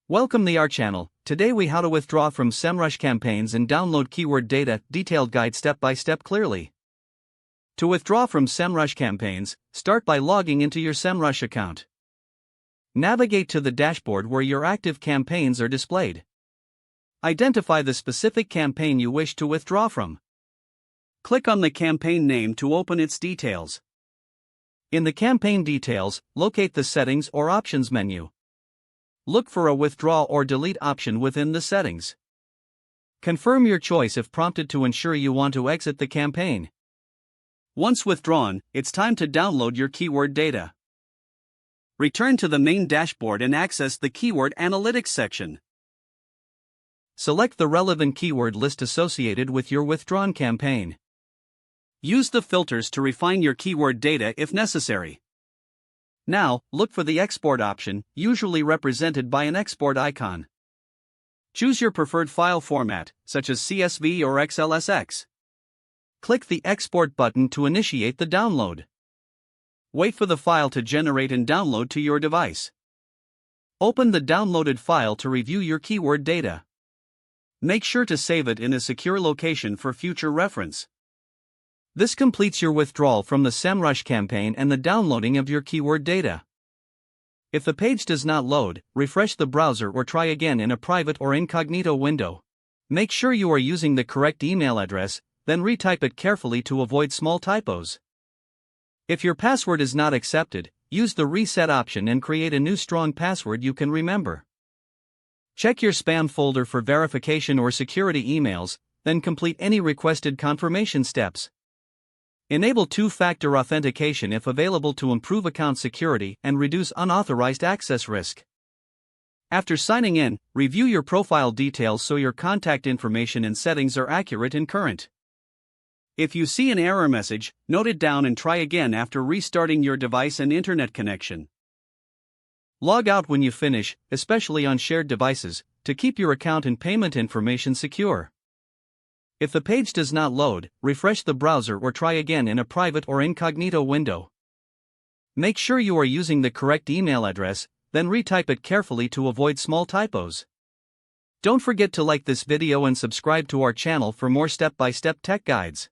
Welcome to our channel. Today we how to withdraw from Semrush campaigns and download keyword data, detailed guide step by step clearly. To withdraw from Semrush campaigns, start by logging into your Semrush account. Navigate to the dashboard where your active campaigns are displayed. Identify the specific campaign you wish to withdraw from. Click on the campaign name to open its details. In the campaign details, locate the settings or options menu. Look for a withdraw or delete option within the settings. Confirm your choice if prompted to ensure you want to exit the campaign. Once withdrawn, it's time to download your keyword data. Return to the main dashboard and access the Keyword Analytics section. Select the relevant keyword list associated with your withdrawn campaign. Use the filters to refine your keyword data if necessary. Now, look for the export option, usually represented by an export icon. Choose your preferred file format, such as CSV or XLSX. Click the Export button to initiate the download. Wait for the file to generate and download to your device. Open the downloaded file to review your keyword data. Make sure to save it in a secure location for future reference. This completes your withdrawal from the Semrush campaign and the downloading of your keyword data. If the page does not load, refresh the browser or try again in a private or incognito window. Make sure you are using the correct email address, then retype it carefully to avoid small typos. If your password is not accepted, use the reset option and create a new strong password you can remember. Check your spam folder for verification or security emails, then complete any requested confirmation steps. Enable two-factor authentication if available to improve account security and reduce unauthorized access risk. After signing in, review your profile details so your contact information and settings are accurate and current. If you see an error message, note it down and try again after restarting your device and internet connection. Log out when you finish, especially on shared devices, to keep your account and payment information secure. If the page does not load, refresh the browser or try again in a private or incognito window. Make sure you are using the correct email address, then retype it carefully to avoid small typos. Don't forget to like this video and subscribe to our channel for more step-by-step tech guides.